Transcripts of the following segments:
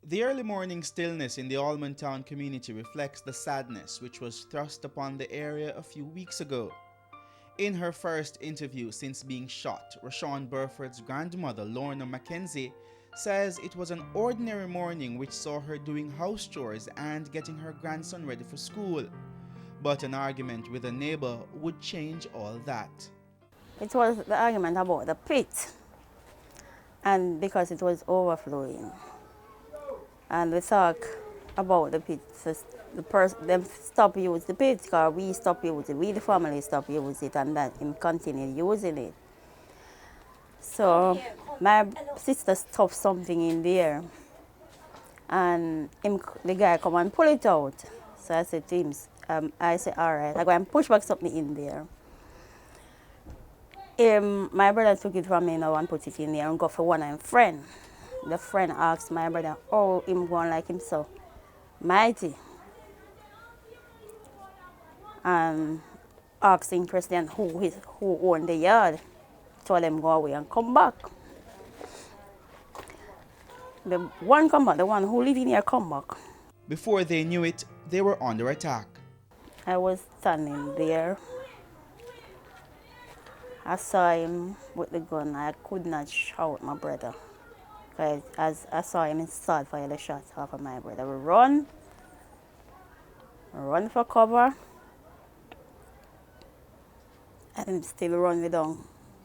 The early morning stillness in the Almond Town community reflects the sadness which was thrust upon the area a few weeks ago. In her first interview since being shot, Rashawn Burford's grandmother, Lorna Mackenzie, says it was an ordinary morning which saw her doing house chores and getting her grandson ready for school. But an argument with a neighbor would change all that. It was the argument about the pit, and because it was overflowing. And we talk about the pit, so them stop use the pit, because we stop use it, we the family stop use it, and that him continue using it. So my sister stuffed something in there, and the guy come and pull it out. So I said to him, I said, all right, I go and push back something in there. My brother took it from me now and put it in there and go for one of his friend. The friend asked my brother, oh, him going like him so mighty. And asking Christian who owned the yard. Told them go away and come back. The one come back, the one who live in here come back. Before they knew it, they were under attack. I was standing there. I saw him with the gun. I could not shout my brother. Because as I saw him, he started fire the shots off of my brother. We run for cover. And still run me down.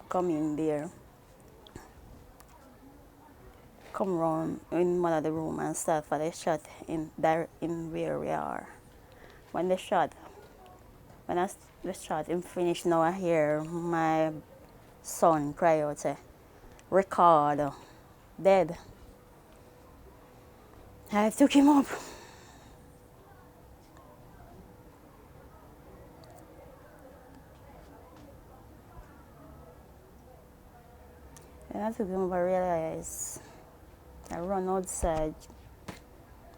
Come in there. Come round in one of the room and start for the shot in where we are. When the shot him finished, now I hear my son cry out, say, record, dead. I took him up. And I took him up, I realized I run outside.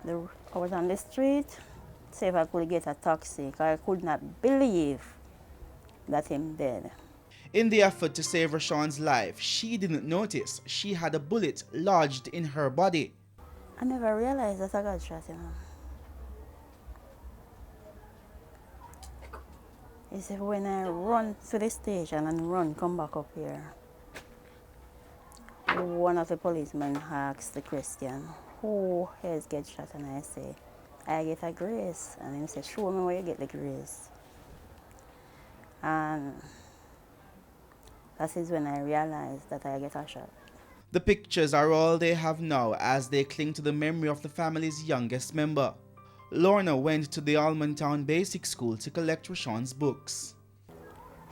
I was on the street, see if I could get a taxi, because I could not believe that him dead. In the effort to save Rashawn's life, she didn't notice she had a bullet lodged in her body. I never realized that I got shot, you know. You see, when I run to the station and come back up here, one of the policemen asked the Christian, who has get shot? And I say, I get a grace. And he said, show me where you get the grace. And that is when I realized that I get a shot. The pictures are all they have now as they cling to the memory of the family's youngest member. Lorna went to the Almond Town Basic School to collect Rashawn's books.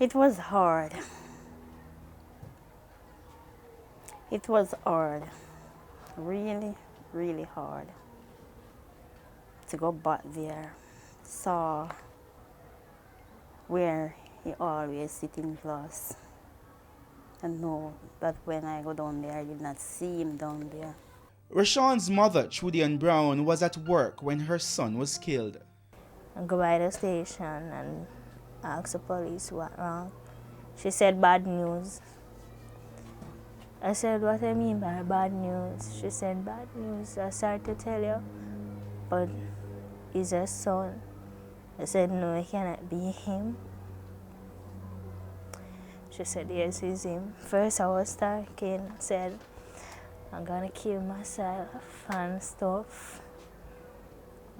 It was hard. It was hard. Really, really hard. To go back there, saw where he always sit in class. And know that when I go down there, I did not see him down there. Rashawn's mother, Trudy Ann Brown, was at work when her son was killed. I go by the station and ask the police what wrong. She said bad news. I said, what I mean by bad news? She said, bad news. I started to tell you, but he's a son. I said, no, it cannot be him. She said, yes, it's him. First I was talking, said, I'm gonna kill myself and stuff.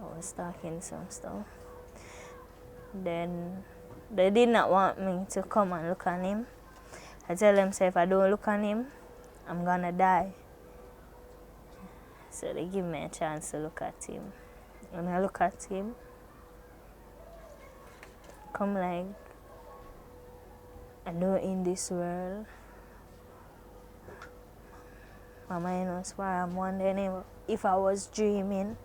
I was talking some stuff. Then they did not want me to come and look on him. I tell them, say, if I don't look on him, I'm gonna die. So they give me a chance to look at him. When I look at him, come like, I know in this world, my mind was where I'm wondering if I was dreaming.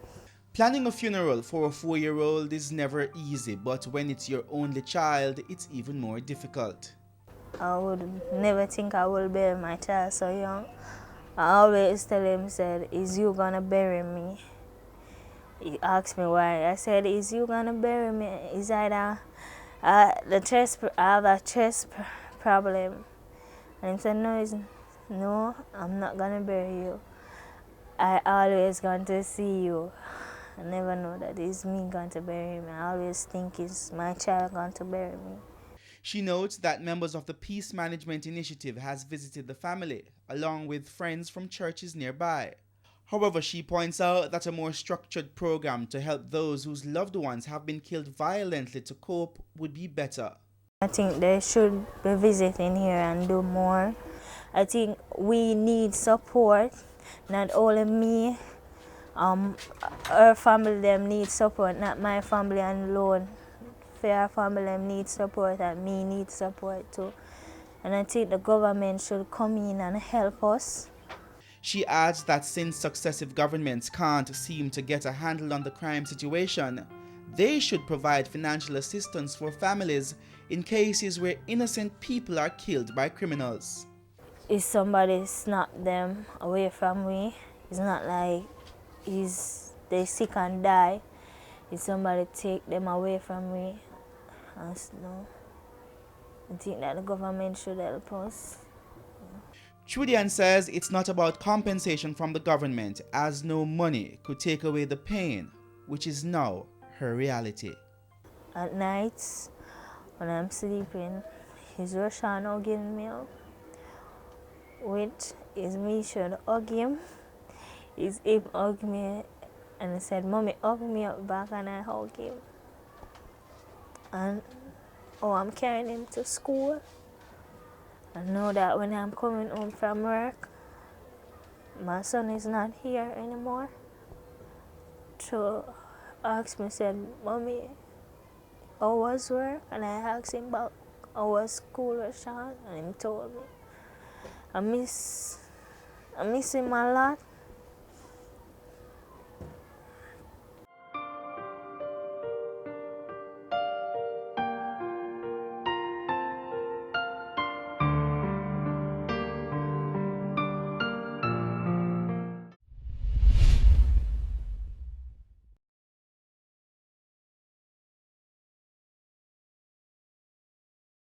Planning a funeral for a 4-year-old is never easy, but when it's your only child, it's even more difficult. I would never think I will bury my child so young. I always tell him, said, is you gonna bury me? He asked me why. I said, is you gonna bury me? Is either I have a chest problem. And he said, no, I'm not gonna bury you. I always going to see you. I never know that it's me going to bury me. I always think it's my child going to bury me. She notes that members of the Peace Management Initiative has visited the family, along with friends from churches nearby. However, she points out that a more structured program to help those whose loved ones have been killed violently to cope would be better. I think they should be visiting here and do more. I think we need support, not only me. Her family them need support, not my family alone. Her family them need support and me need support too. And I think the government should come in and help us. She adds that since successive governments can't seem to get a handle on the crime situation, they should provide financial assistance for families in cases where innocent people are killed by criminals. If somebody snap them away from me, it's not like they sick and die. If somebody take them away from me, no. I think that the government should help us. Trudian says it's not about compensation from the government, as no money could take away the pain, which is now her reality. At nights, when I'm sleeping, is Rashawn hugging me up. Which is me should hug him. Is him hug me, and I said, "Mommy, hug me up back," and I hug him. And I'm carrying him to school. I know that when I'm coming home from work, my son is not here anymore. So asked me, said, "Mommy, how was work?" And I asked him about how was school, Rashawn, and he told me. I miss him a lot.